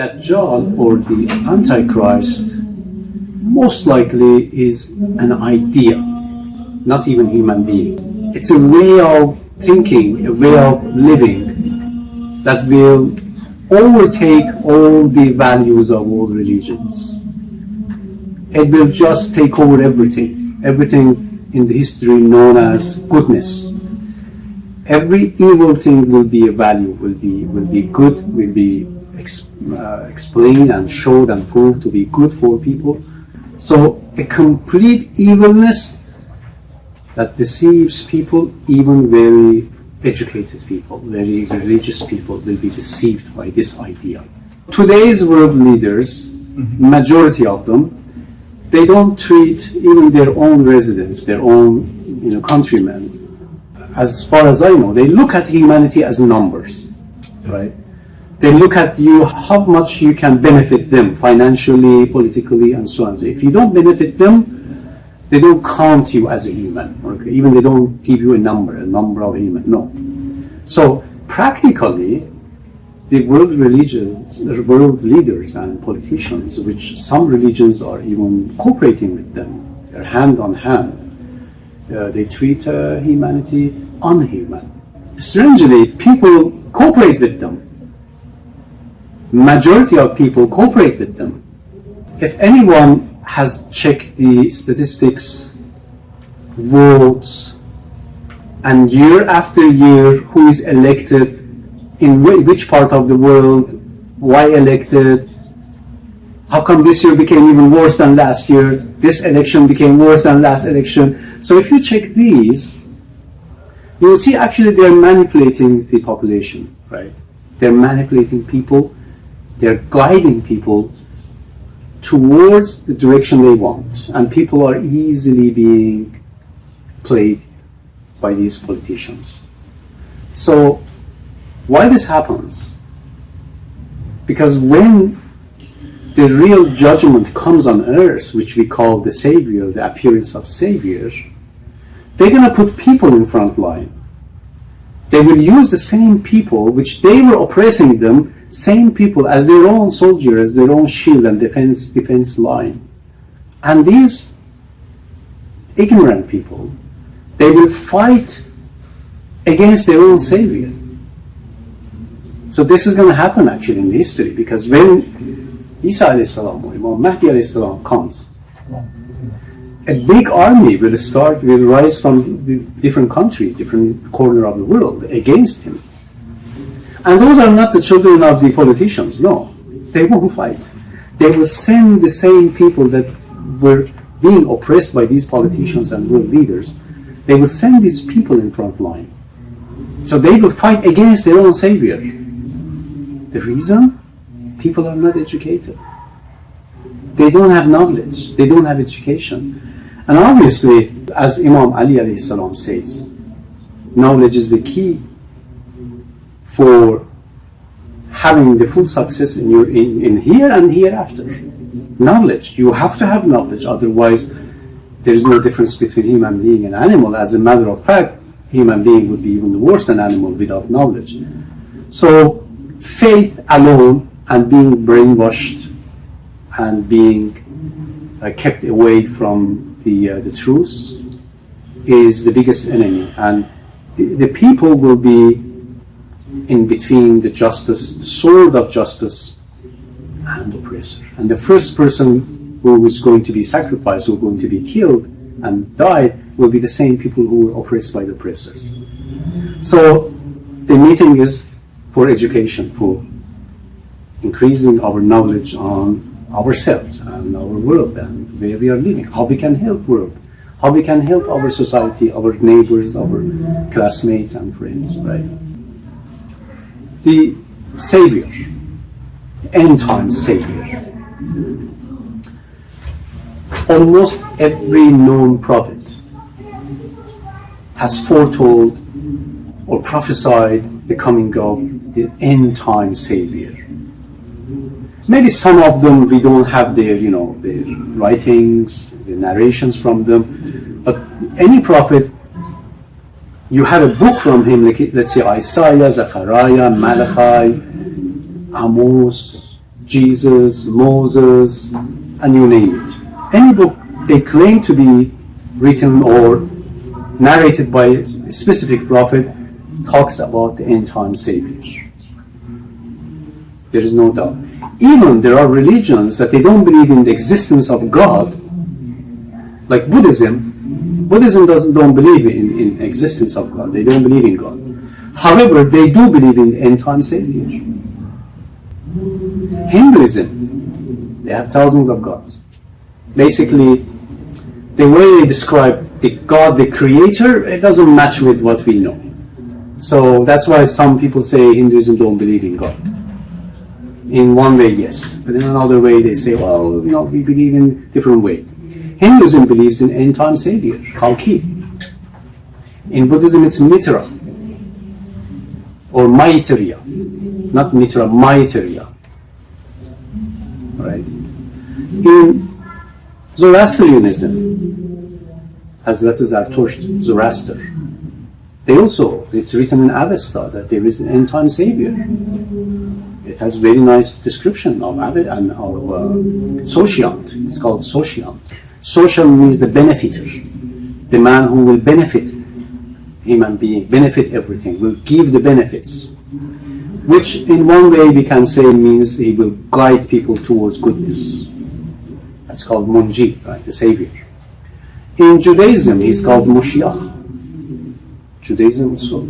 Dajjal or the Antichrist most likely is an idea, not even human being. It's a way of thinking, a way of living that will overtake all the values of all religions. It will just take over everything in the history known as goodness. Every evil thing will be a value, will be good, will be explained and showed and proved to be good for people. So a complete evilness that deceives people, even very educated people, very religious people will be deceived by this idea. Today's world leaders, majority of them, they don't treat even their own residents, their own countrymen. As far as I know, they look at humanity as numbers, right? They look at you, how much you can benefit them financially, politically, and so on. So if you don't benefit them, they don't count you as a human. Okay? Even they don't give you a number of human. No. So practically, the world religions, world leaders and politicians, which some religions are even cooperating with them, they're hand on hand. They treat humanity unhuman. Strangely, people cooperate with them. Majority of people cooperate with them. If anyone has checked the statistics, votes, and year after year who is elected, in which part of the world, why elected, how come this year became even worse than last year, this election became worse than last election. So if you check these, you will see actually they're manipulating the population, right? They're manipulating people, they're guiding people towards the direction they want, and people are easily being played by these politicians. So why this happens? Because when the real judgment comes on earth, which we call the Savior, the appearance of Savior, they're going to put people in front line. They will use the same people which they were oppressing them, same people as their own soldier, as their own shield and defense line. And these ignorant people, they will fight against their own Savior. So this is going to happen actually in history, because when Isa alayhi salam or Imam Mahdi alayhi salam comes, a big army will rise from the different countries, different corner of the world against him. And those are not the children of the politicians, no. They won't fight. They will send the same people that were being oppressed by these politicians and world leaders. They will send these people in front line. So they will fight against their own Savior. The reason? People are not educated. They don't have knowledge. They don't have education. And obviously, as Imam Ali alayhi salam says, knowledge is the key for having the full success in here and hereafter. Knowledge. You have to have knowledge, otherwise there is no difference between human being and animal. As a matter of fact, human being would be even worse than animal without knowledge. So faith alone and being brainwashed and being kept away from the truth is the biggest enemy. And the people will be in between the justice, the sword of justice, and oppressor. And the first person who is going to be sacrificed, who is going to be killed and die, will be the same people who were oppressed by the oppressors. So the meeting is for education, for increasing our knowledge on ourselves and our world and where we are living, how we can help world, how we can help our society, our neighbors, our classmates and friends, right? The Savior, Endtime Savior. Almost every known prophet has foretold or prophesied the coming of the Endtime Savior. Maybe some of them we don't have their writings, the narrations from them, but any prophet, you have a book from him, like, let's say Isaiah, Zechariah, Malachi, Amos, Jesus, Moses, and you name it. Any book they claim to be written or narrated by a specific prophet talks about the end-time Savior. There is no doubt. Even there are religions that they don't believe in the existence of God, like Buddhism. Buddhism don't believe in existence of God. They don't believe in God. However, they do believe in the end-time Savior. Hinduism, they have thousands of gods. Basically, the way they describe the God, the creator, it doesn't match with what we know. So that's why some people say Hinduism don't believe in God. In one way, yes. But in another way, they say, well, we believe in different way. Hinduism believes in end-time Savior, Kalki. In Buddhism, it's Mitra. Or Maitreya. Not Mitra, Maitreya. Right? In Zoroastrianism, Hazrat Zartosht, Zoroaster, they also, it's written in Avesta that there is an end-time Savior. It has very nice description of Abed and of Sociant. It's called Sociant. Social means the benefiter, the man who will benefit human being, benefit everything, will give the benefits, which in one way we can say means he will guide people towards goodness. That's called Munji, right, the Savior. In Judaism, he's called Moshiach. Judaism also,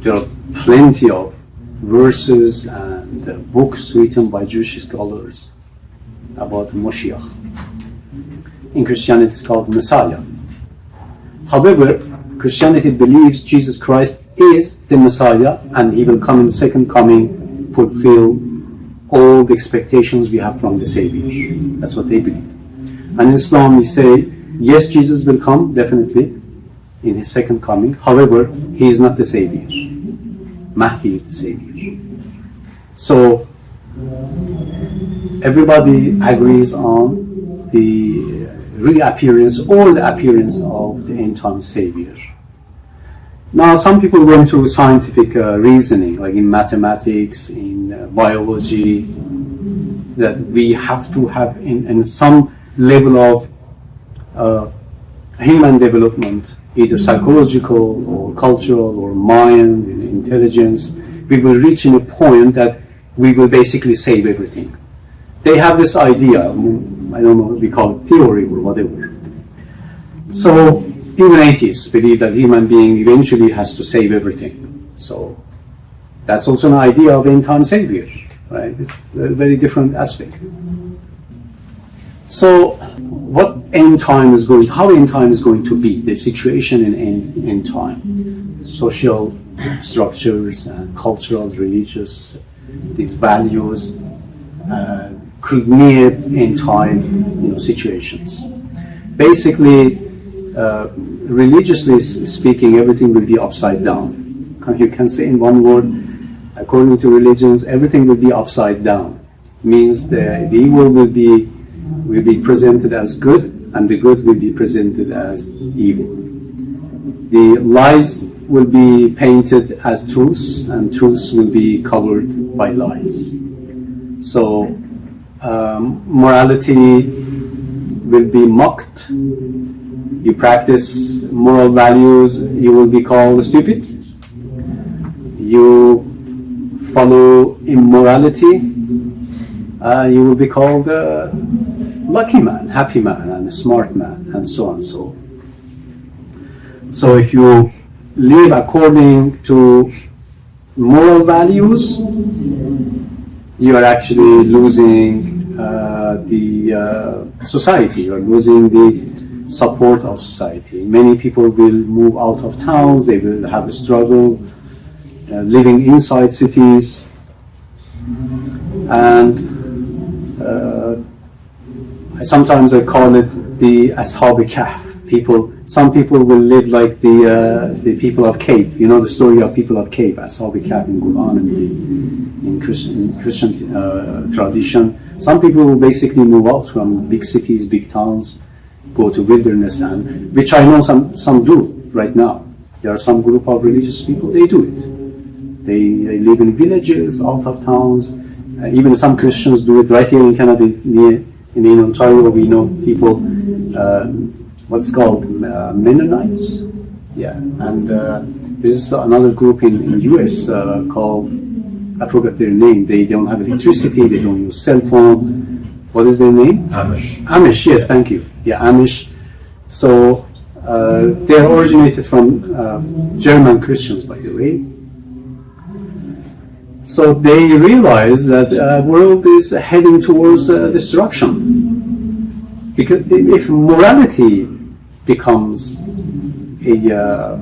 there are plenty of verses and books written by Jewish scholars about Moshiach. In Christianity, it's called Messiah. However, Christianity believes Jesus Christ is the Messiah and he will come in second coming, fulfill all the expectations we have from the Savior. That's what they believe. And in Islam, we say, yes, Jesus will come, definitely, in his second coming. However, he is not the Savior. Mahdi is the Savior. So, everybody agrees on the reappearance or the appearance of the end-time Savior. Now, some people went to scientific reasoning, like in mathematics, in biology, that we have to have in some level of human development, either psychological or cultural or mind and intelligence, we will reach in a point that we will basically save everything. They have this idea, I don't know, we call it theory or whatever. So even atheists believe that human being eventually has to save everything. So that's also an idea of end-time Savior, right? It's a very different aspect. So what end time is going, how end time is going to be, the situation in end time, social structures and cultural, religious, these values could near end time situations. Basically, religiously speaking, everything will be upside down. You can say in one word, according to religions, everything will be upside down. Means the evil will be presented as good, and the good will be presented as evil. The lies will be painted as truths, and truths will be covered by lies. So morality will be mocked. You practice moral values, you will be called stupid. You follow immorality, you will be called lucky man, happy man, and smart man, and so on. So if you live according to moral values, you are actually losing the society. You are losing the support of society. Many people will move out of towns. They will have a struggle living inside cities, and sometimes I call it the Ashab Kahf. Some people will live like the people of cave. You know the story of people of cave, Ashab Kahf in Qura'n and in Christian tradition. Some people will basically move out from big cities, big towns, go to wilderness, and which I know some do right now. There are some group of religious people, they do it. They live in villages, out of towns, Even some Christians do it right here in Canada, in Ontario. We know people, what's called Mennonites. Yeah, and there's another group in US called, I forgot their name. They don't have electricity, they don't use cell phone. What is their name? Amish. Amish, yes, thank you. Yeah, Amish. So they are originated from German Christians, by the way. So they realize that the world is heading towards destruction. Because if morality becomes a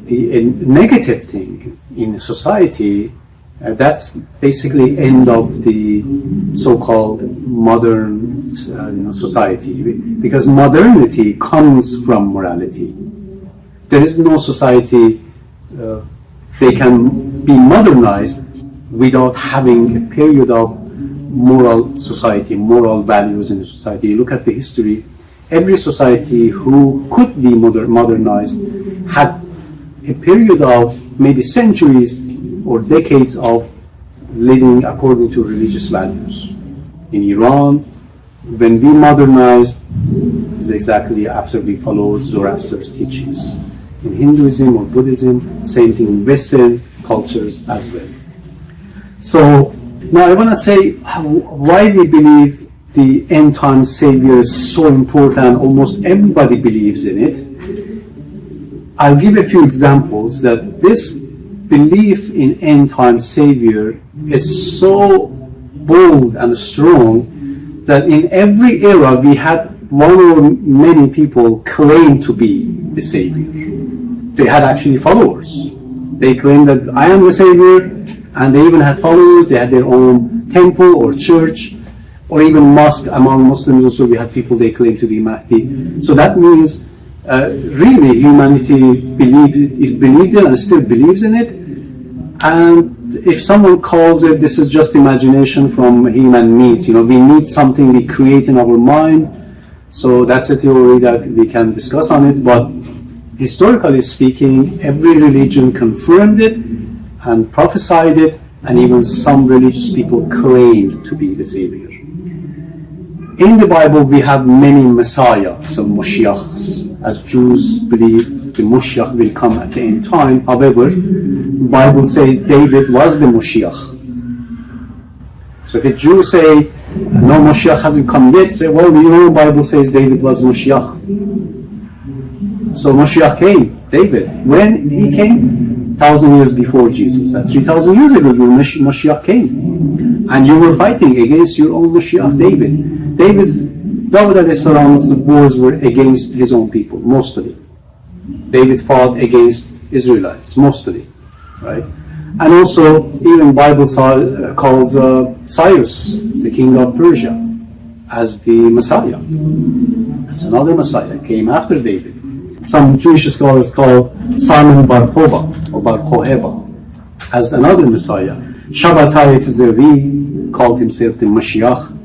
negative thing in society, that's basically end of the so-called modern society. Because modernity comes from morality. There is no society they can be modernized without having a period of moral society, moral values in the society. You look at the history, every society who could be modernized had a period of maybe centuries or decades of living according to religious values. In Iran, when we modernized, is exactly after we followed Zoroaster's teachings. In Hinduism or Buddhism, same thing in Western cultures as well. So now I want to say why we believe the Endtime Savior is so important. Almost everybody believes in it. I'll give a few examples that this belief in Endtime Savior is so bold and strong that in every era we had one or many people claim to be the Savior. They had actually followers. They claimed that I am the Savior, and they even had followers. They had their own temple or church, or even mosque. Among Muslims also we had people they claimed to be Mahdi. So that means really humanity believed it and still believes in it. And if someone calls it, this is just imagination from him and me, we need something we create in our mind. So that's a theory that we can discuss on it. But historically speaking, every religion confirmed it and prophesied it, and even some religious people claimed to be the Savior. In the Bible, we have many messiahs, some Moshiachs. As Jews believe the Moshiach will come at the end time. However, the Bible says David was the Moshiach. So if a Jew say, no, Moshiach hasn't come yet, say, well, the Bible says David was Moshiach. So Moshiach came, David. When he came? 1,000 years before Jesus. That's 3,000 years ago your Moshiach came. And you were fighting against your own Moshiach, David. David a.s.'s wars were against his own people, mostly. David fought against Israelites, mostly, right? And also, even Bible calls Cyrus, the king of Persia, as the Messiah. That's another Messiah, came after David. Some Jewish scholars call Simon Bar Chova or Bar Choheba as another Messiah. Shabbatai Tzervi called himself the Mashiach,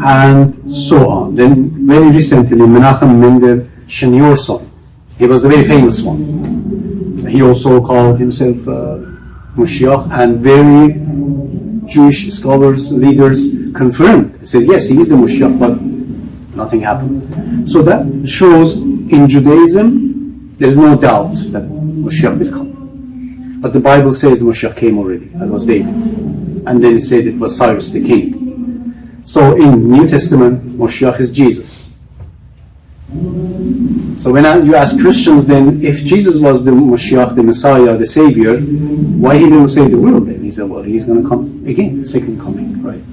and so on. Then very recently, Menachem Mendel Shenyorson, he was the very famous one. He also called himself Mashiach, and very Jewish scholars, leaders confirmed. They said, yes, he is the Mashiach, but nothing happened. So that shows in Judaism, there's no doubt that Mashiach will come. But the Bible says the Mashiach came already. That was David. And then it said it was Cyrus the king. So in New Testament, Mashiach is Jesus. So when you ask Christians then, if Jesus was the Mashiach, the Messiah, the Savior, why he didn't save the world then? He said, well, he's going to come again, second coming, right?